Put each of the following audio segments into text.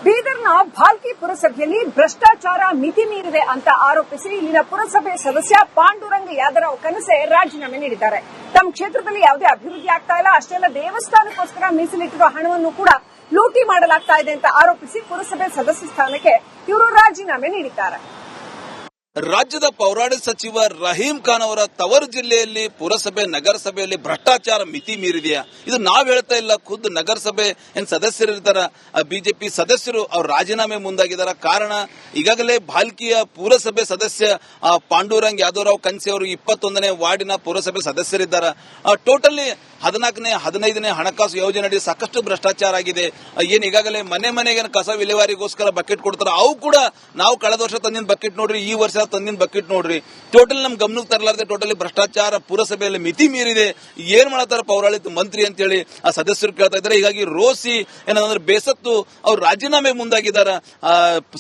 ಬೀದರ್ನ ಭಾಲ್ಕಿ ಪುರಸಭೆಯಲ್ಲಿ ಭ್ರಷ್ಟಾಚಾರ ಮಿತಿ ಮೀರಿದೆ ಅಂತ ಆರೋಪಿಸಿ ಇಲ್ಲಿನ ಪುರಸಭೆ ಸದಸ್ಯ ಪಾಂಡುರಂಗ ಯಾದವ್ ಕನಸೆ ರಾಜೀನಾಮೆ ನೀಡಿದ್ದಾರೆ. ತಮ್ಮ ಕ್ಷೇತ್ರದಲ್ಲಿ ಯಾವುದೇ ಅಭಿವೃದ್ಧಿ ಆಗ್ತಾ ಇಲ್ಲ, ಅಷ್ಟೇ ಅಲ್ಲ ದೇವಸ್ಥಾನಕ್ಕೋಸ್ಕರ ಮೀಸಲಿಟ್ಟಿರುವ ಹಣವನ್ನು ಕೂಡ ಲೂಟಿ ಮಾಡಲಾಗ್ತಾ ಇದೆ ಅಂತ ಆರೋಪಿಸಿ ಪುರಸಭೆ ಸದಸ್ಯ ಸ್ಥಾನಕ್ಕೆ ಇವರು ರಾಜೀನಾಮೆ ನೀಡಿದ್ದಾರೆ. ರಾಜ್ಯದ ಪೌರಾಡಳಿತ ಸಚಿವ ರಹೀಂ ಖಾನ್ ಅವರ ತವರು ಜಿಲ್ಲೆಯಲ್ಲಿ ಪುರಸಭೆ ನಗರಸಭೆಯಲ್ಲಿ ಭ್ರಷ್ಟಾಚಾರ ಮಿತಿ ಮೀರಿದೆಯಾ? ಇದು ನಾವ್ ಹೇಳ್ತಾ ಇಲ್ಲ, ಖುದ್ದು ನಗರಸಭೆ ಏನ್ ಸದಸ್ಯರಿರ್ತಾರ, ಬಿಜೆಪಿ ಸದಸ್ಯರು ಅವ್ರ ರಾಜೀನಾಮೆ ಮುಂದಾಗಿದ್ದಾರೆ. ಕಾರಣ ಈಗಾಗಲೇ ಭಾಲ್ಕಿಯ ಪುರಸಭೆ ಸದಸ್ಯ ಪಾಂಡುರಂಗ್ ಯಾದವ್ ಕನ್ಸಿ ಅವರು 21ನೇ ವಾರ್ಡಿನ ಪುರಸಭೆ ಸದಸ್ಯರಿದ್ದಾರೆ. ಟೋಟಲಿ 14ನೇ 15ನೇ ಹಣಕಾಸು ಯೋಜನೆಯಡಿ ಸಾಕಷ್ಟು ಭ್ರಷ್ಟಾಚಾರ ಆಗಿದೆ. ಏನ್ ಈಗಾಗಲೇ ಮನೆಗೆ ಕಸ ವಿಲೇವಾರಿಗೋಸ್ಕರ ಬಕೆಟ್ ಕೊಡ್ತಾರ, ಅವು ಕೂಡ ನಾವು ಕಳೆದ ವರ್ಷ ತಂದಿನ ಬಕೆಟ್ ನೋಡ್ರಿ, ಈ ವರ್ಷ ತಂದಿನ ಬಕೆಟ್ ನೋಡ್ರಿ. ಟೋಟಲ್ ನಮ್ ಗಮನಕ್ಕೆ ತರಲಾರದೆ ಟೋಟಲಿ ಭ್ರಷ್ಟಾಚಾರ ಪುರಸಭೆಯಲ್ಲಿ ಮಿತಿ ಮೀರಿದೆ. ಏನ್ ಮಾಡತಾರ ಪೌರಾಡಳಿತ ಮಂತ್ರಿ ಅಂತ ಹೇಳಿ ಆ ಸದಸ್ಯರು ಕೇಳ್ತಾ ಇದ್ದಾರೆ. ಹೀಗಾಗಿ ರೋಸಿ ಏನಂದ್ರೆ ಬೇಸತ್ತು ಅವ್ರು ರಾಜೀನಾಮೆ ಮುಂದಾಗಿದ್ದಾರೆ,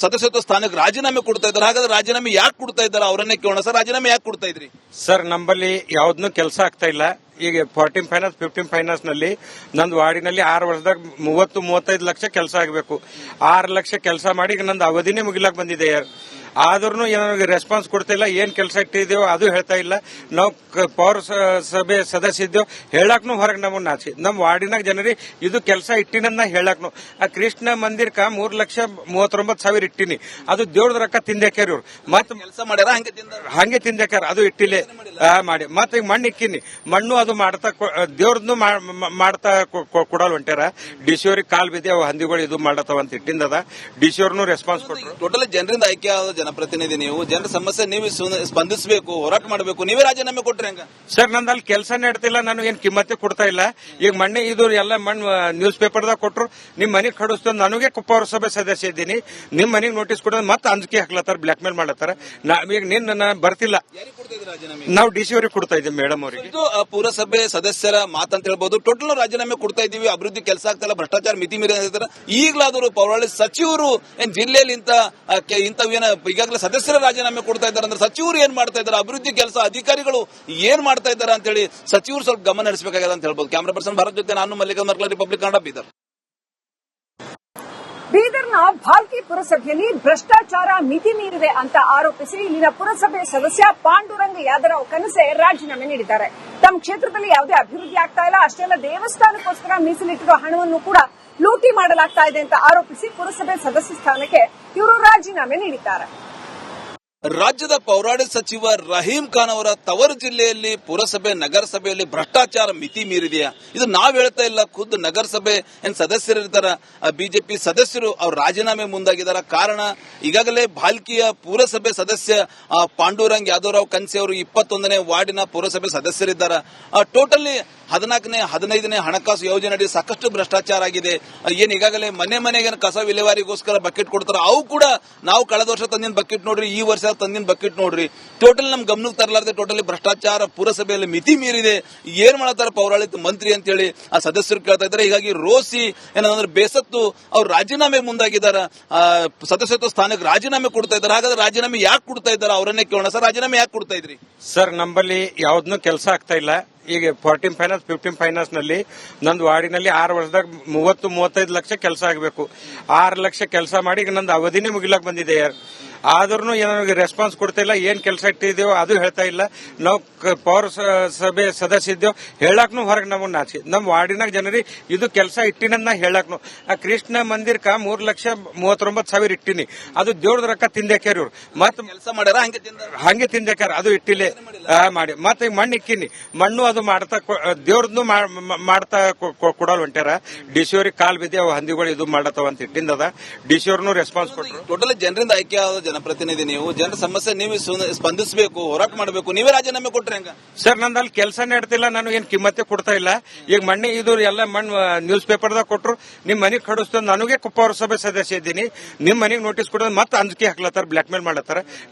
ಸದಸ್ಯತ್ವ ಸ್ಥಾನಕ್ಕೆ ರಾಜೀನಾಮೆ ಕೊಡ್ತಾ ಇದ್ದಾರೆ. ಹಾಗಾದ್ರೆ ರಾಜೀನಾಮೆ ಯಾಕೆ ಕೊಡ್ತಾ ಇದ್ದಾರೆ ಅವರನ್ನೇ ಕೇಳೋಣ. ಸರ್, ರಾಜೀನಾಮೆ ಯಾಕೆ ಕೊಡ್ತಾ ಇದ್ರಿ? ಸರ್, ನಮ್ಮಲ್ಲಿ ಯಾವ್ದನ್ನು ಕೆಲಸ ಆಗ್ತಾ ಇಲ್ಲ. ಈಗ 14 ಫೈನಾನ್ಸ್ 15 ಫೈನಾನ್ಸ್ ನಲ್ಲಿ ನಂದು ವಾರ್ಡಿನಲ್ಲಿ 6 ವರ್ಷದಾಗ 30-35 ಲಕ್ಷ ಕೆಲಸ ಆಗಬೇಕು. 6 ಲಕ್ಷ ಕೆಲಸ ಮಾಡಿ ಈಗ ನಂದು ಅವಧಿನೇ ಮುಗಿಲಾಕ್ ಬಂದಿದೆ. ಆದ್ರೂ ನನಗೆ ರೆಸ್ಪಾನ್ಸ್ ಕೊಡ್ತಿಲ್ಲ. ಏನ್ ಕೆಲಸ ಇಟ್ಟಿದ್ದೇವೋ ಅದು ಹೇಳ್ತಾ ಇಲ್ಲ. ನಾವು ಪೌರಸಭೆ ಸದಸ್ಯ ಇದ್ದೇವೆ, ಹೇಳಕ್ನು ಹೊರಗೆ ನಮ್ಮನ್ನ ನಾಚಿ. ನಮ್ಮ ವಾರ್ಡಿನಾಗ ಜನರಿಗೆ ಇದು ಕೆಲಸ ಇಟ್ಟಿನ ಹೇಳಕ್ನು. ಆ ಕೃಷ್ಣ ಮಂದಿರಕ್ಕ 3,39,000 ಇಟ್ಟಿನಿ. ಅದು ದೇವ್ರದ ರೊಕ್ಕ ತಿಂದಾಕ್ಯಾರ ಇವ್ರು. ಮತ್ತೆ ಕೆಲಸ ಮಾಡ್ಯಾರ, ಹಂಗೆ ತಿಂದಾಕ್ಯಾರ. ಅದು ಇಟ್ಟಿಲೆ ಮಾಡಿ ಮತ್ತೆ ಈಗ ಮಣ್ಣು ಇಕ್ಕಿನಿ. ಮಣ್ಣು ಅದು ಮಾಡ್ತಾ ದೇವ್ರದ್ದು ಮಾಡ್ತಾ ಕೊಡಲ್ ಹೊಂಟ್ಯಾರ. ಡಿಸಿ ಅವ್ರಿಗೆ ಕಾಲ್ ಬಿದ್ದೆ ಅವು ಹಂದಿಗಳು ಇದು ಮಾಡತ್ತವ ಅಂತ ಇಟ್ಟಿಂದದ. ಡಿಸಿ ಅವ್ರನ್ನು ರೆಸ್ಪಾನ್ಸ್ ಕೊಟ್ಟರು. ಟೋಟಲಿ ಜನರಿಂದ ಆಯ್ಕೆ ಆದ ಜನಪ್ರತಿನಿಧಿ ನೀವು, ಜನರ ಸಮಸ್ಯೆ ನೀವು ಸ್ಪಂದಿಸಬೇಕು, ಹೋರಾಟ ಮಾಡಬೇಕು. ನೀವೇ ರಾಜೀನಾಮೆ ಕೊಟ್ರೆ ಹೆಂಗ? ಸರ್, ನಂದು ಅಲ್ಲಿ ಕೆಲಸನೇ ಇಡ್ತಿಲ್ಲ. ನಾನು ಏನ್ ಕಿಮ್ಮತ್ತೆ ಕೊಡ್ತಾ ಇಲ್ಲ. ಈಗ ಮಣ್ಣೆ ಇದು ಎಲ್ಲ ಮಣ್ಣು ನ್ಯೂಸ್ ಪೇಪರ್ದಾಗ ಕೊಟ್ರು. ನಿಮ್ ಮನೆಗೆ ಕಡಿಸ್ತು. ನನಗೆ ಪೌರಸಭೆ ಸದಸ್ಯ ಇದ್ದೀನಿ. ನಿಮ್ ಮನೆಗೆ ನೋಟಿಸ್ ಕೊಡೋದು ಮತ್ತೆ ಅಂಜಿಕೆ ಹಾಕ್ಲತ್ತಾರ, ಬ್ಲಾಕ್ ಮೇಲ್ ಮಾಡತ್ತಾರ. ಈಗ ನಿನ್ನ ಬರ್ತಿಲ್ಲ. ನಾವು ಡಿಸಿ ಅವ್ರಿಗೆ ಕೊಡ್ತಾ ಇದ್ದೀವಿ, ಮೇಡಮ್ ಅವರಿಗೆ. ಪುರಸಭೆ ಸದಸ್ಯರ ಮಾತಂತ ಹೇಳ್ಬೋದು. ಟೋಟಲ್ ರಾಜೀನಾಮೆ ಕೊಡ್ತಾ ಇದೀವಿ, ಅಭಿವೃದ್ಧಿ ಕೆಲಸ ಆಗ್ತಾ ಇಲ್ಲ, ಭ್ರಷ್ಟಾಚಾರ ಮಿತಿ ಮೀರಿ. ಈಗಲಾದರೂ ಪೌರಾಡಳಿತ ಸಚಿವರು ಏನ್ ಜಿಲ್ಲೆಯಲ್ಲಿ ಇಂಥವೇನ ಈಗಾಗಲೇ ಸದಸ್ಯರ ರಾಜೀನಾಮೆ ಕೊಡ್ತಾ ಇದ್ದಾರೆ ಅಂದ್ರೆ ಸಚಿವರು ಏನ್ ಮಾಡ್ತಾ ಇದ್ದಾರೆ, ಅಭಿವೃದ್ಧಿ ಕೆಲಸ ಅಧಿಕಾರಿಗಳು ಏನ್ ಮಾಡ್ತಾ ಇದ್ದಾರೆ ಅಂತ ಹೇಳಿ ಸಚಿವರು ಸ್ವಲ್ಪ ಗಮನ ಹರಿಸಬೇಕಾಗಿದೆ ಅಂತ ಹೇಳ್ಬೋದು. ಕ್ಯಾಮರಾ ಪರ್ಸನ್ ಭಾರತ್ ಜೊತೆ ನಾನು ಮಲ್ಲಿಕಾರ್ಜುನ ಮರ್ಕಲ, ರಿಪಬ್ಲಿಕ್ ಕನ್ನಡ, ಬೀದರ್. ಬೀದರ್ನ ಭಾಲ್ಕಿ ಪುರಸಭೆಯಲ್ಲಿ ಭ್ರಷ್ಟಾಚಾರ ಮಿತಿ ಮೀರಿದೆ ಅಂತ ಆರೋಪಿಸಿ ಇಲ್ಲಿನ ಪುರಸಭೆ ಸದಸ್ಯ ಪಾಂಡುರಂಗ ಯಾದವ್ ಕನಸೆ ರಾಜೀನಾಮೆ ನೀಡಿದ್ದಾರೆ. ತಮ್ಮ ಕ್ಷೇತ್ರದಲ್ಲಿ ಯಾವುದೇ ಅಭಿವೃದ್ಧಿ ಆಗ್ತಾ ಇಲ್ಲ, ಅಷ್ಟೇ ಅಲ್ಲ ದೇವಸ್ಥಾನಕ್ಕೋಸ್ಕರ ಮೀಸಲಿಟ್ಟಿರುವ ಹಣವನ್ನು ಕೂಡ ಲೂಟಿ ಮಾಡಲಾಗ್ತಾ ಇದೆ ಅಂತ ಆರೋಪಿಸಿ ಪುರಸಭೆ ಸದಸ್ಯ ಸ್ಥಾನಕ್ಕೆ ಇವರು ರಾಜೀನಾಮೆ ನೀಡಿದ್ದಾರೆ. ರಾಜ್ಯದ ಪೌರಾಡಳಿತ ಸಚಿವ ರಹೀಂ ಖಾನ್ ಅವರ ತವರು ಜಿಲ್ಲೆಯಲ್ಲಿ ಪುರಸಭೆ ನಗರಸಭೆಯಲ್ಲಿ ಭ್ರಷ್ಟಾಚಾರ ಮಿತಿ ಮೀರಿದೆಯಾ? ಇದು ನಾವ್ ಹೇಳ್ತಾ ಇಲ್ಲ, ಖುದ್ದು ನಗರಸಭೆ ಏನ್ ಸದಸ್ಯರಿರ್ತಾರ, ಬಿಜೆಪಿ ಸದಸ್ಯರು ಅವ್ರ ರಾಜೀನಾಮೆ ಮುಂದಾಗಿದ್ದಾರೆ. ಕಾರಣ ಈಗಾಗಲೇ ಭಾಲ್ಕಿಯ ಪುರಸಭೆ ಸದಸ್ಯ ಪಾಂಡುರಂಗ್ ಯಾದವ್ ಕನ್ಸಿ ಅವರು 21ನೇ ವಾರ್ಡಿನ ಪುರಸಭೆ ಸದಸ್ಯರಿದ್ದಾರೆ. ಟೋಟಲಿ 14ನೇ 15ನೇ ಹಣಕಾಸು ಯೋಜನೆಯಡಿ ಸಾಕಷ್ಟು ಭ್ರಷ್ಟಾಚಾರ ಆಗಿದೆ. ಏನ್ ಈಗಾಗಲೇ ಮನೆಗೆ ಕಸ ವಿಲೇವಾರಿಗೋಸ್ಕರ ಬಕೆಟ್ ಕೊಡ್ತಾರ, ಅವು ಕೂಡ ನಾವು ಕಳೆದ ವರ್ಷ ತಂದಿನ ಬಕೆಟ್ ನೋಡ್ರಿ, ಈ ವರ್ಷ ತಂದಿನ ಬಕೆಟ್ ನೋಡ್ರಿ. ಟೋಟಲ್ ನಮ್ ಗಮನಕ್ಕೆ ತರಲಾರದೆ ಟೋಟಲಿ ಭ್ರಷ್ಟಾಚಾರ ಪುರಸಭೆಯಲ್ಲಿ ಮಿತಿ ಮೀರಿದೆ. ಏನ್ ಮಾಡತಾರ ಪೌರಾಡಳಿತ ಮಂತ್ರಿ ಅಂತ ಹೇಳಿ ಆ ಸದಸ್ಯರು ಕೇಳ್ತಾ ಇದ್ದಾರೆ. ಹೀಗಾಗಿ ರೋಸಿ ಏನಂದ್ರೆ ಬೇಸತ್ತು ಅವ್ರು ರಾಜೀನಾಮೆ ಮುಂದಾಗಿದ್ದಾರೆ, ಸದಸ್ಯತ್ವ ಸ್ಥಾನಕ್ಕೆ ರಾಜೀನಾಮೆ ಕೊಡ್ತಾ ಇದ್ದಾರೆ. ಹಾಗಾದ್ರೆ ರಾಜೀನಾಮೆ ಯಾಕೆ ಕೊಡ್ತಾ ಇದ್ದಾರೆ ಅವರನ್ನೇ ಕೇಳೋಣ. ಸರ್, ರಾಜೀನಾಮೆ ಯಾಕೆ ಕೊಡ್ತಾ ಇದ್ರಿ? ಸರ್, ನಮ್ಮಲ್ಲಿ ಯಾವ್ದನ್ನು ಕೆಲಸ ಆಗ್ತಾ ಇಲ್ಲ. ಈಗ 14 ಫೈನಾನ್ಸ್ 15 ಫೈನಾನ್ಸ್ ನಲ್ಲಿ ನಂದು ವಾರ್ಡಿನಲ್ಲಿ 6 ವರ್ಷದಾಗ 30-35 ಲಕ್ಷ ಕೆಲಸ ಆಗಬೇಕು. 6 ಲಕ್ಷ ಕೆಲಸ ಮಾಡಿ ಈಗ ನಂದು ಅವಧಿನೇ ಮುಗಿಲಾಕ್ ಬಂದಿದೆ. ಆದ್ರೂ ನನಗೆ ರೆಸ್ಪಾನ್ಸ್ ಕೊಡ್ತಿಲ್ಲ. ಏನ್ ಕೆಲಸ ಇಟ್ಟಿದ್ದೇವೋ ಅದು ಹೇಳ್ತಾ ಇಲ್ಲ. ನಾವು ಪೌರಸಭೆ ಸದಸ್ಯ ಇದ್ದೇವೆ, ಹೇಳಕ್ನು ಹೊರಗೆ ನಮ್ಮನ್ನ ನಾಚಿ. ನಮ್ಮ ವಾರ್ಡಿನಾಗ ಜನರಿಗೆ ಇದು ಕೆಲಸ ಇಟ್ಟಿನ ಹೇಳಕ್ನು. ಆ ಕೃಷ್ಣ ಮಂದಿರಕ್ಕ 3,39,000 ಇಟ್ಟಿನಿ. ಅದು ದೇವ್ರದ ರೊಕ್ಕ ತಿಂದಾಕ್ಯಾರ ಇವ್ರು. ಮತ್ತೆ ಕೆಲಸ ಮಾಡ್ಯಾರ, ಹಂಗೆ ತಿಂದಾಕ್ಯಾರ. ಅದು ಇಟ್ಟಿಲೆ ಮಾಡಿ ಮತ್ತೆ ಈಗ ಮಣ್ಣು ಇಕ್ಕಿನಿ. ಮಣ್ಣು ಅದು ಮಾಡ್ತಾ ದೇವ್ರದ್ದು ಮಾಡ್ತಾ ಕೊಡಲ್ ಹೊಂಟ್ಯಾರ. ಡಿಸಿ ಅವ್ರಿಗೆ ಕಾಲ್ ಬಿದ್ದೆ ಅವು ಹಂದಿಗಳು ಇದು ಮಾಡತ್ತವ ಅಂತ ಇಟ್ಟಿಂದದ. ಡಿಸಿ ಅವ್ರನ್ನು ರೆಸ್ಪಾನ್ಸ್ ಕೊಟ್ಟರು. ಟೋಟಲಿ ಜನರಿಂದ ಆಯ್ಕೆ ಆದ ಜನಪ್ರತಿನಿಧಿ ನೀವು, ಜನರ ಸಮಸ್ಯೆ ನೀವು ಸ್ಪಂದಿಸಬೇಕು, ಹೋರಾಟ ಮಾಡಬೇಕು. ನೀವೇ ರಾಜೀನಾಮೆ ಕೊಟ್ರೆ ಹೆಂಗ? ಸರ್, ನಂದು ಅಲ್ಲಿ ಕೆಲಸನೇ ಇಡ್ತಿಲ್ಲ. ನಾನು ಏನ್ ಕಿಮ್ಮತ್ತೆ ಕೊಡ್ತಾ ಇಲ್ಲ. ಈಗ ಮಣ್ಣೆ ಇದು ಎಲ್ಲ ಮಣ್ಣು ನ್ಯೂಸ್ ಪೇಪರ್ದಾಗ ಕೊಟ್ರು. ನಿಮ್ ಮನೆಗೆ ಕಡಿಸ್ತು. ನನಗೆ ಪೌರಸಭೆ ಸದಸ್ಯ ಇದ್ದೀನಿ. ನಿಮ್ ಮನೆಗೆ ನೋಟಿಸ್ ಕೊಡೋದು ಮತ್ತೆ ಅಂಜಿಕೆ ಹಾಕ್ಲತ್ತಾರ, ಬ್ಲಾಕ್ ಮೇಲ್ ಮಾಡತ್ತಾರ.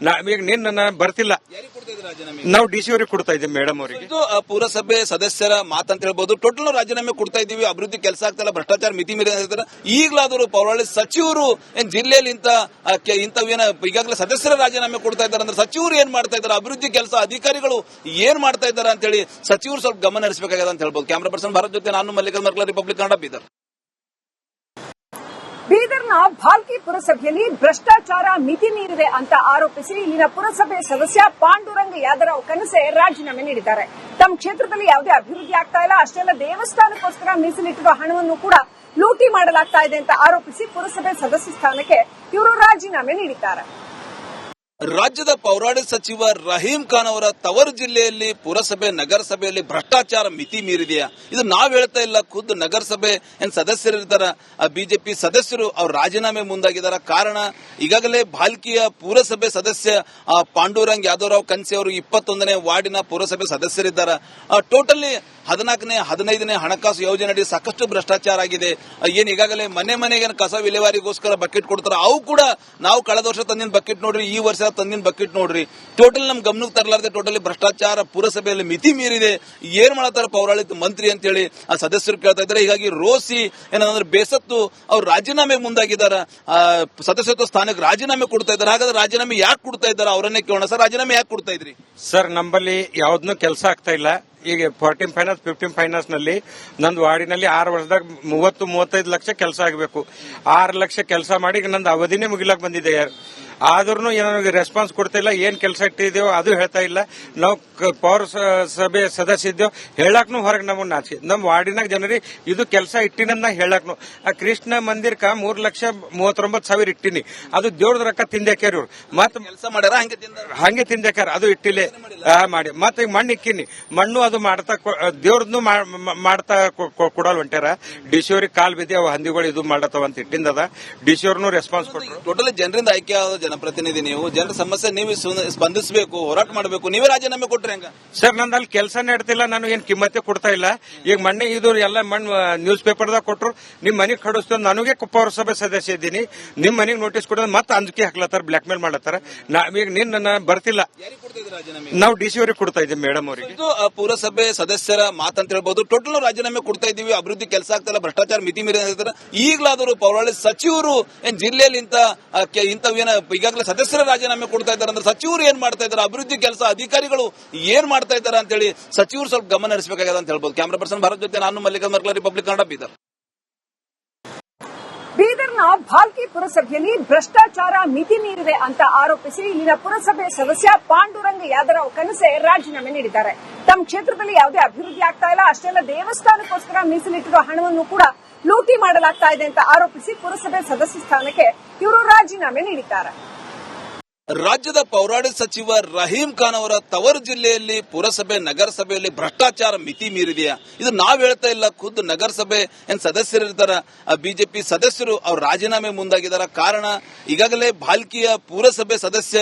ಈಗ ನಿನ್ನ ಬರ್ತಿಲ್ಲ. ನಾವು ಡಿಸಿ ಅವ್ರಿಗೆ ಕೊಡ್ತಾ ಇದ್ದೀವಿ, ಮೇಡಮ್ ಅವರಿಗೆ. ಪುರಸಭೆ ಸದಸ್ಯರ ಮಾತಂತ ಹೇಳ್ಬೋದು. ಟೋಟಲ್ ರಾಜೀನಾಮೆ ಕೊಡ್ತಾ ಇದೀವಿ, ಅಭಿವೃದ್ಧಿ ಕೆಲಸ ಆಗ್ತಾ ಇಲ್ಲ, ಭ್ರಷ್ಟಾಚಾರ ಮಿತಿ ಮೀರಿ. ಈಗಲಾದರೂ ಪೌರಾಡಳಿತ ಸಚಿವರು ಏನ್ ಜಿಲ್ಲೆಯಲ್ಲಿ ಇಂಥವೇನ ಈಗಾಗಲೇ ಸದಸ್ಯರ ರಾಜೀನಾಮೆ ಕೊಡ್ತಾ ಇದ್ದಾರೆ ಅಂದ್ರೆ ಸಚಿವರು ಏನ್ ಮಾಡ್ತಾ ಇದ್ದಾರೆ, ಅಭಿವೃದ್ಧಿ ಕೆಲಸ ಅಧಿಕಾರಿಗಳು ಏನ್ ಮಾಡ್ತಾ ಇದ್ದಾರೆ ಅಂತ ಹೇಳಿ ಸಚಿವರು ಸ್ವಲ್ಪ ಗಮನ ಹರಿಸಬೇಕಾಗಿದೆ ಅಂತ ಹೇಳ್ಬೋದು. ಕ್ಯಾಮರಾ ಪರ್ಸನ್ ಭಾರತ್ ಜೊತೆ ನಾನು ಮಲ್ಲಿಕಾರ್ಜುನ ಮರ್ಕಲ, ರಿಪಬ್ಲಿಕ್ ಕನ್ನಡ, ಬೀದರ್. ಬೀದರ್ನ ಬೀದರ್ನ ಭಾಲ್ಕಿ ಪುರಸಭೆಯಲ್ಲಿ ಭ್ರಷ್ಟಾಚಾರ ಮಿತಿ ಮೀರಿದೆ ಅಂತ ಆರೋಪಿಸಿ ಇಲ್ಲಿನ ಪುರಸಭೆ ಸದಸ್ಯ ಪಾಂಡುರಂಗ ಯಾದವ್ ಕನಸೆ ರಾಜೀನಾಮೆ ನೀಡಿದ್ದಾರೆ. ತಮ್ಮ ಕ್ಷೇತ್ರದಲ್ಲಿ ಯಾವುದೇ ಅಭಿವೃದ್ಧಿ ಆಗ್ತಾ ಇಲ್ಲ, ಅಷ್ಟೇ ಅಲ್ಲ ದೇವಸ್ಥಾನಕ್ಕೋಸ್ಕರ ಮೀಸಲಿಟ್ಟಿರುವ ಹಣವನ್ನು ಕೂಡ ಲೂಟಿ ಮಾಡಲಾಗ್ತಾ ಇದೆ ಅಂತ ಆರೋಪಿಸಿ ಪುರಸಭೆ ಸದಸ್ಯ ಸ್ಥಾನಕ್ಕೆ ಇವರು ರಾಜೀನಾಮೆ ನೀಡಿದ್ದಾರೆ. ರಾಜ್ಯದ ಪೌರಾಡಳಿತ ಸಚಿವ ರಹೀಂ ಖಾನ್ ಅವರ ತವರು ಜಿಲ್ಲೆಯಲ್ಲಿ ಪುರಸಭೆ ನಗರಸಭೆಯಲ್ಲಿ ಭ್ರಷ್ಟಾಚಾರ ಮಿತಿ ಮೀರಿದೆಯಾ? ಇದು ನಾವ್ ಹೇಳ್ತಾ ಇಲ್ಲ, ಖುದ್ದು ನಗರಸಭೆ ಸದಸ್ಯರಿರ್ತಾರ, ಬಿಜೆಪಿ ಸದಸ್ಯರು ಅವ್ರ ರಾಜೀನಾಮೆ ಮುಂದಾಗಿದ್ದಾರೆ. ಕಾರಣ ಈಗಾಗಲೇ ಭಾಲ್ಕಿಯ ಪುರಸಭೆ ಸದಸ್ಯ ಪಾಂಡುರಂಗ್ ಯಾದವ್ ಕನ್ಸಿ ಅವರು 21ನೇ ವಾರ್ಡಿನ ಪುರಸಭೆ ಸದಸ್ಯರಿದ್ದಾರೆ. ಟೋಟಲಿ 14ನೇ 15ನೇ ಹಣಕಾಸು ಯೋಜನೆಯಡಿ ಸಾಕಷ್ಟು ಭ್ರಷ್ಟಾಚಾರ ಆಗಿದೆ. ಏನ್ ಈಗಾಗಲೇ ಮನೆಗೆ ಕಸ ವಿಲೇವಾರಿಗೋಸ್ಕರ ಬಕೆಟ್ ಕೊಡ್ತಾರ, ಅವು ಕೂಡ ನಾವು ಕಳೆದ ವರ್ಷ ತಂದಿನ ಬಕೆಟ್ ನೋಡ್ರಿ, ಈ ವರ್ಷ ತಂದಿನ ಬಕೆಟ್ ನೋಡ್ರಿ, ಟೋಟಲ್ ನಮ್ ಗಮನಕ್ಕೆ ತರಲಾರದೆ ಟೋಟಲಿ ಭ್ರಷ್ಟಾಚಾರ ಪುರಸಭೆಯಲ್ಲಿ ಮಿತಿ ಮೀರಿದೆ. ಏನ್ ಮಾಡತಾರ ಪೌರಾಡಳಿತ ಮಂತ್ರಿ ಅಂತೇಳಿ ಆ ಸದಸ್ಯರು ಕೇಳ್ತಾ ಇದ್ದಾರೆ. ಹೀಗಾಗಿ ರೋಸಿ ಏನಂದ್ರೆ ಬೇಸತ್ತು ಅವ್ರು ರಾಜೀನಾಮೆ ಮುಂದಾಗಿದ್ದಾರೆ, ಸದಸ್ಯತ್ವ ಸ್ಥಾನಕ್ಕೆ ರಾಜೀನಾಮೆ ಕೊಡ್ತಾ ಇದ್ದಾರೆ. ಹಾಗಾದ್ರೆ ರಾಜೀನಾಮೆ ಯಾಕೆ ಕೊಡ್ತಾ ಇದ್ದಾರೆ ಅವರನ್ನೇ ಕೇಳೋಣ. ಸರ್, ರಾಜೀನಾಮೆ ಯಾಕೆ ಕೊಡ್ತಾ ಇದ್ರಿ? ಸರ್, ನಂಬಲ್ಲಿ ಯಾವ್ದನ್ನೂ ಕೆಲಸ ಆಗ್ತಾ ಇಲ್ಲ. ಈಗ 14 ಫೈನಾನ್ಸ್ 15 ಫೈನಾನ್ಸ್ ನಲ್ಲಿ ನಂದು ವಾರ್ಡಿನಲ್ಲಿ 6 ವರ್ಷದಾಗ 30-35 ಲಕ್ಷ ಕೆಲಸ ಆಗಬೇಕು. 6 ಲಕ್ಷ ಕೆಲಸ ಮಾಡಿ ಈಗ ನಂದು ಅವಧಿನೇ ಮುಗಿಲಕ್ ಬಂದಿದೆ. ಆದ್ರೂ ನನಗೆ ರೆಸ್ಪಾನ್ಸ್ ಕೊಡ್ತಾ ಇಲ್ಲ. ಏನ್ ಕೆಲಸ ಇಟ್ಟಿದ್ದೇವೋ ಅದು ಹೇಳ್ತಾ ಇಲ್ಲ. ನಾವು ಪೌರ ಸಭೆ ಸದಸ್ಯ ಇದ್ದೇವೆ, ಹೇಳಕ್ನು ಹೊರಗೆ ನಮಗೆ ನಾಚಿಕೆ. ನಮ್ಮ ವಾರ್ಡಿನಾಗ ಜನರಿಗೆ ಇದು ಕೆಲಸ ಇಟ್ಟಿನ ಹೇಳಕ್ನು. ಆ ಕೃಷ್ಣ ಮಂದಿರಕ್ಕ 3,39,000 ಇಟ್ಟಿನಿ, ಅದು ದೇವ್ರದ ರೊಕ್ಕ ತಿಂದಾಕ್ಯಾರ ಇವ್ರು. ಮತ್ತೆ ಕೆಲಸ ಮಾಡ್ಯಾರ, ಹಂಗೆ ತಿಂದಾಕ್ಯಾರ, ಅದು ಇಟ್ಟಿಲೆ ಮಾಡಿ. ಮತ್ತೆ ಈಗ ಮಣ್ಣು ಇಕ್ಕಿನಿ, ಮಣ್ಣು ಅದು ಮಾಡ್ತಾ ದೇವ್ರದ್ದು ಮಾಡ್ತಾ ಕೊಡಲ್ ಹೊಂಟ್ಯಾರ. ಡಿಸಿಯವ್ರಿಗೆ ಕಾಲ್ ಬಿದ್ದಿ ಅವು ಹಂದಿಗಳು ಇದು ಮಾಡತ್ತವ ಅಂತ ಇಟ್ಟಿಂದದ. ಡಿಸಿಯವ್ರನ್ನು ರೆಸ್ಪಾನ್ಸ್ ಕೊಟ್ಟರು. ಟೋಟಲಿ ಜನರಿಂದ ಆಯ್ಕೆ ಆದ ಜನಪ್ರತಿನಿಧಿ ನೀವು, ಜನರ ಸಮಸ್ಯೆ ನೀವು ಸ್ಪಂದಿಸಬೇಕು, ಹೋರಾಟ ಮಾಡಬೇಕು. ನೀವೇ ರಾಜೀನಾಮೆ ಕೊಟ್ರೆ ಹೆಂಗ? ಸರ್, ನಂದು ಅಲ್ಲಿ ಕೆಲಸ ನಡ್ತಿಲ್ಲ, ನಾನು ಏನ್ ಕಿಮ್ಮತ್ತೆ ಕೊಡ್ತಾ ಇಲ್ಲ. ಈಗ ಮೊನ್ನೆ ಇದು ಎಲ್ಲ ಮಣ್ಣು ನ್ಯೂಸ್ ಪೇಪರ್ದಾಗ ಕೊಟ್ರು, ನಿಮ್ ಮನೆಗೆ ಕಡಿಸ್ತು. ನನಗೆ ಪೌರಸಭೆ ಸದಸ್ಯ ಇದ್ದೀನಿ, ನಿಮ್ ಮನೆಗೆ ನೋಟಿಸ್ ಕೊಡೋದು ಮತ್ತೆ ಅಂಜಿಕೆ ಹಾಕ್ಲತ್ತಾರ, ಬ್ಲಾಕ್ ಮೇಲ್ ಮಾಡತ್ತಾರ. ಈಗ ನಿನ್ನ ಬರ್ತಿಲ್ಲ, ನಾವು ಡಿಸಿ ಅವರಿಗೆ ಕೊಡ್ತಾ ಇದ್ದೀವಿ, ಮೇಡಮ್ ಅವರಿಗೆ. ಇದು ಪುರಸಭೆ ಸದಸ್ಯರ ಮಾತಂತ ಹೇಳ್ಬಹುದು. ಟೋಟಲ್ ರಾಜೀನಾಮೆ ಕೊಡ್ತಾ ಇದೀವಿ, ಅಭಿವೃದ್ಧಿ ಕೆಲಸ ಆಗ್ತಾ ಇಲ್ಲ, ಭ್ರಷ್ಟಾಚಾರ ಮಿತಿ ಮೀರಿ ಹೇಳ್ತಾರೆ. ಈಗಲಾದರೂ ಪೌರಾಡಳಿತ ಸಚಿವರು ಏನ್ ಜಿಲ್ಲೆಯಲ್ಲಿ ಇಂಥವೇನ ಈಗಾಗಲೇ ಸದಸ್ಯರ ರಾಜೀನಾಮೆ ಕೊಡ್ತಾ ಇದ್ದಾರೆ ಅಂದ್ರೆ ಸಚಿವರು ಏನ್ ಮಾಡ್ತಾ ಇದ್ದಾರೆ, ಅಭಿವೃದ್ಧಿ ಕೆಲಸ ಅಧಿಕಾರಿಗಳು ಏನ್ ಮಾಡ್ತಾ ಇದ್ದಾರೆ ಅಂತೇಳಿ ಸಚಿವರು ಸ್ವಲ್ಪ ಗಮನ ಹರಿಸಬೇಕಾಗಿದೆ ಅಂತ ಹೇಳ್ಬೋದು. ಕ್ಯಾಮರಾ ಪರ್ಸನ್ ಭಾರತ್ ಜೊತೆ ನಾನು ಮಲ್ಲಿಕಾರ್ಜುನ ಮರ್ಕಲ, ರಿಪಬ್ಲಿಕ್ ಕನ್ನಡ, ಬೀದರ್. ಬೀದರ್ನ ಭಾಲ್ಕಿ ಪುರಸಭೆಯಲ್ಲಿ ಭ್ರಷ್ಟಾಚಾರ ಮಿತಿ ಮೀರಿದೆ ಅಂತ ಆರೋಪಿಸಿ ಇಲ್ಲಿನ ಪುರಸಭೆ ಸದಸ್ಯ ಪಾಂಡುರಂಗ ಯಾದವ್ ಕನಸೆ ರಾಜೀನಾಮೆ ನೀಡಿದ್ದಾರೆ. ತಮ್ಮ ಕ್ಷೇತ್ರದಲ್ಲಿ ಯಾವುದೇ ಅಭಿವೃದ್ಧಿ ಆಗ್ತಾ ಇಲ್ಲ, ಅಷ್ಟೇ ಅಲ್ಲ ದೇವಸ್ಥಾನಕ್ಕೋಸ್ಕರ ಮೀಸಲಿಟ್ಟಿರುವ ಹಣವನ್ನು ಕೂಡ ಲೂಟಿ ಮಾಡಲಾಗ್ತಾ ಇದೆ ಅಂತ ಆರೋಪಿಸಿ ಪುರಸಭೆ ಸದಸ್ಯ ಸ್ಥಾನಕ್ಕೆ ಇವರು ರಾಜೀನಾಮೆ ನೀಡಿದ್ದಾರೆ. ರಾಜ್ಯದ ಪೌರಾಡಳಿತ ಸಚಿವ ರಹೀಂ ಖಾನ್ ಅವರ ತವರು ಜಿಲ್ಲೆಯಲ್ಲಿ ಪುರಸಭೆ ನಗರಸಭೆಯಲ್ಲಿ ಭ್ರಷ್ಟಾಚಾರ ಮಿತಿ ಮೀರಿದೆಯಾ? ಇದು ನಾವ್ ಹೇಳ್ತಾ ಇಲ್ಲ, ಖುದ್ದು ನಗರಸಭೆ ಸದಸ್ಯರಿರ್ತಾರ, ಬಿಜೆಪಿ ಸದಸ್ಯರು ಅವ್ರ ರಾಜೀನಾಮೆ ಮುಂದಾಗಿದ್ದಾರೆ. ಕಾರಣ ಈಗಾಗಲೇ ಭಾಲ್ಕಿಯ ಪುರಸಭೆ ಸದಸ್ಯ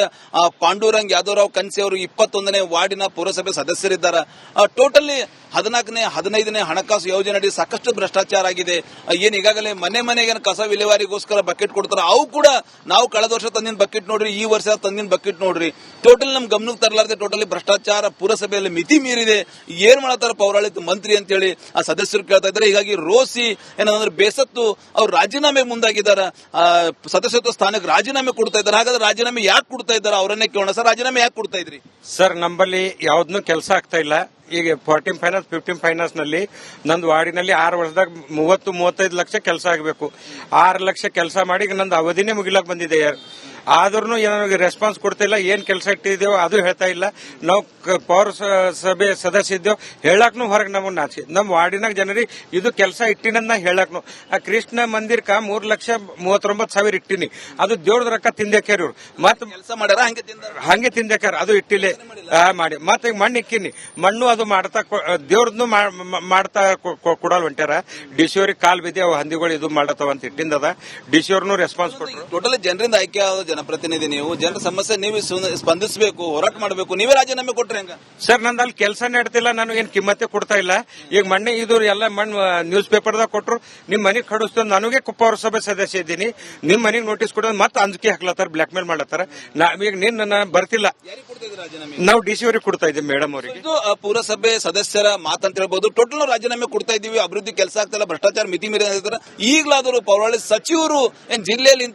ಪಾಂಡುರಂಗ್ ಯಾದವ್ ಕನ್ಸಿ ಅವರು 21ನೇ ವಾರ್ಡಿನ ಪುರಸಭೆ ಸದಸ್ಯರಿದ್ದಾರೆ. ಟೋಟಲಿ 14ನೇ 15ನೇ ಹಣಕಾಸು ಯೋಜನೆಯಡಿ ಸಾಕಷ್ಟು ಭ್ರಷ್ಟಾಚಾರ ಆಗಿದೆ. ಏನ್ ಈಗಾಗಲೇ ಮನೆಗೆ ಕಸ ವಿಲೇವಾರಿಗೋಸ್ಕರ ಬಕೆಟ್ ಕೊಡ್ತಾರ, ಅವು ಕೂಡ ನಾವು ಕಳೆದ ವರ್ಷ ತಂದಿನ ಬಕೆಟ್ ನೋಡ್ರಿ, ಈ ವರ್ಷ ತಂದಿನ ಬಕೆಟ್ ನೋಡ್ರಿ, ಟೋಟಲ್ ನಮ್ ಗಮನಕ್ಕೆ ತರಲಾರದೆ ಟೋಟಲಿ ಭ್ರಷ್ಟಾಚಾರ ಪುರಸಭೆಯಲ್ಲಿ ಮಿತಿ ಮೀರಿದೆ. ಏನ್ ಮಾಡತಾರ ಪೌರಾಡಳಿತ ಮಂತ್ರಿ ಅಂತೇಳಿ ಆ ಸದಸ್ಯರು ಕೇಳ್ತಾ ಇದ್ದಾರೆ. ಹೀಗಾಗಿ ರೋಸಿ ಏನಂದ್ರೆ ಬೇಸತ್ತು ಅವ್ರು ರಾಜೀನಾಮೆ ಮುಂದಾಗಿದ್ದಾರೆ, ಸದಸ್ಯತ್ವ ಸ್ಥಾನಕ್ಕೆ ರಾಜೀನಾಮೆ ಕೊಡ್ತಾ ಇದ್ದಾರೆ. ಹಾಗಾದ್ರೆ ರಾಜೀನಾಮೆ ಯಾಕೆ ಕೊಡ್ತಾ ಇದ್ದಾರೆ ಅವರನ್ನೇ ಕೇಳೋಣ. ಸರ್, ರಾಜೀನಾಮೆ ಯಾಕೆ ಕೊಡ್ತಾ ಇದ್ರಿ? ಸರ್, ನಂಬಲ್ಲಿ ಯಾವ್ದನ್ನೂ ಕೆಲಸ ಆಗ್ತಾ ಇಲ್ಲ. ಈಗ 14 ಫೈನಾನ್ಸ್ 15 ಫೈನಾನ್ಸ್ ನಲ್ಲಿ ನಂದು ವಾರ್ಡಿನಲ್ಲಿ 6 ವರ್ಷದಾಗ 30-35 ಲಕ್ಷ ಕೆಲಸ ಆಗಬೇಕು. 6 ಲಕ್ಷ ಕೆಲಸ ಮಾಡಿ ಈಗ ನಂದು ಅವಧಿನೇ ಮುಗಿಲಕ್ ಬಂದಿದೆ. ಆದ್ರೂ ನನಗೆ ರೆಸ್ಪಾನ್ಸ್ ಕೊಡ್ತಾ ಇಲ್ಲ. ಏನ್ ಕೆಲಸ ಇಟ್ಟಿದ್ದೇವೋ ಅದು ಹೇಳ್ತಾ ಇಲ್ಲ. ನಾವು ಪೌರ ಸಭೆ ಸದಸ್ಯ ಇದ್ದೇವೆ, ಹೇಳಕ್ನು ಹೊರಗೆ ನಮಗೆ ನಾಚಿಕೆ. ನಮ್ಮ ವಾರ್ಡಿನಾಗ ಜನರಿಗೆ ಇದು ಕೆಲಸ ಇಟ್ಟಿನ ಹೇಳಕ್ನು. ಆ ಕೃಷ್ಣ ಮಂದಿರಕ್ಕ 3,39,000 ಇಟ್ಟಿನಿ, ಅದು ದೇವ್ರದ ರೊಕ್ಕ ತಿಂದಾಕ್ಯಾರ ಇವ್ರು. ಮತ್ತೆ ಕೆಲಸ ಮಾಡ್ಯಾರ, ಹಂಗೆ ತಿಂದಾಕ್ಯಾರ, ಅದು ಇಟ್ಟಿಲೆ ಮಾಡಿ. ಮತ್ತೆ ಈಗ ಮಣ್ಣು ಇಕ್ಕಿನಿ, ಮಣ್ಣು ಅದು ಮಾಡ್ತಾ ದೇವ್ರದ್ದು ಮಾಡ್ತಾ ಕೊಡಲ್ ಹೊಂಟ್ಯಾರ. ಡಿಸಿಯವ್ರಿಗೆ ಕಾಲ್ ಬಿದ್ದಿ ಅವು ಹಂದಿಗಳು ಇದು ಮಾಡತ್ತವ ಅಂತ ಇಟ್ಟಿಂದದ. ಡಿಸಿಯವ್ರನ್ನು ರೆಸ್ಪಾನ್ಸ್ ಕೊಟ್ಟರು. ಟೋಟಲಿ ಜನರಿಂದ ಆಯ್ಕೆ ಆದ ಜನಪ್ರತಿನಿಧಿ ನೀವು, ಜನರ ಸಮಸ್ಯೆ ನೀವು ಸ್ಪಂದಿಸಬೇಕು, ಹೋರಾಟ ಮಾಡಬೇಕು. ನೀವೇ ರಾಜೀನಾಮೆ ಕೊಟ್ರೆ ಹೆಂಗ? ಸರ್, ನಂದು ಅಲ್ಲಿ ಕೆಲಸ ನಡ್ತಿಲ್ಲ, ನಾನು ಏನ್ ಕಿಮ್ಮತ್ತೆ ಕೊಡ್ತಾ ಇಲ್ಲ. ಈಗ ಮೊನ್ನೆ ಇದು ಎಲ್ಲ ಮಣ್ಣು ನ್ಯೂಸ್ ಪೇಪರ್ದಾಗ ಕೊಟ್ರು, ನಿಮ್ ಮನೆಗೆ ಕಡಿಸ್ತು. ನನಗೆ ಪೌರಸಭೆ ಸದಸ್ಯ ಇದ್ದೀನಿ, ನಿಮ್ ಮನೆಗೆ ನೋಟಿಸ್ ಕೊಡೋದು ಮತ್ತೆ ಅಂಜಿಕೆ ಹಾಕ್ಲತ್ತಾರ, ಬ್ಲಾಕ್ ಮೇಲ್ ಮಾಡತ್ತಾರ. ಈಗ ನಿನ್ನ ಬರ್ತಿಲ್ಲ, ನಾವು ಡಿಸಿ ಅವರಿಗೆ ಕೊಡ್ತಾ ಇದ್ದೀವಿ, ಮೇಡಮ್ ಅವರಿಗೆ. ಇದು ಪುರಸಭೆ ಸದಸ್ಯರ ಮಾತಂತ ಹೇಳ್ಬಹುದು. ಟೋಟಲ್ ರಾಜೀನಾಮೆ ಕೊಡ್ತಾ ಇದೀವಿ, ಅಭಿವೃದ್ಧಿ ಕೆಲಸ ಆಗ್ತಾ ಇಲ್ಲ, ಭ್ರಷ್ಟಾಚಾರ ಮಿತಿ ಮೀರಿ ಹೇಳ್ತಾರೆ. ಈಗಲಾದರೂ ಪೌರಾಡಳಿತ ಸಚಿವರು ಏನ್ ಜಿಲ್ಲೆಯಲ್ಲಿ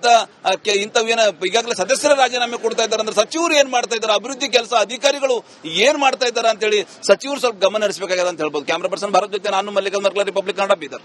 ಇಂಥವೇನ ಈಗಾಗಲೇ ಸದಸ್ಯರ ರಾಜೀನಾಮೆ ಕೊಡ್ತಾ ಇದ್ದಾರೆ ಅಂದ್ರೆ ಸಚಿವರು ಏನ್ ಮಾಡ್ತಾ ಇದ್ದಾರೆ, ಅಭಿವೃದ್ಧಿ ಕೆಲಸ ಅಧಿಕಾರಿಗಳು ಏನ್ ಮಾಡ್ತಾ ಇದ್ದಾರೆ ಅಂತೇಳಿ ಸಚಿವರು ಸ್ವಲ್ಪ ಗಮನ ಹರಿಸಬೇಕಾಗಿದೆ ಅಂತ ಹೇಳ್ಬೋದು. ಕ್ಯಾಮರಾ ಪರ್ಸನ್ ಭಾರತ್ ಜೊತೆ ನಾನು ಮಲ್ಲಿಕಾರ್ಜುನ ಮರ್ಕಲ, ರಿಪಬ್ಲಿಕ್ ಕನ್ನಡ, ಬೀದರ್.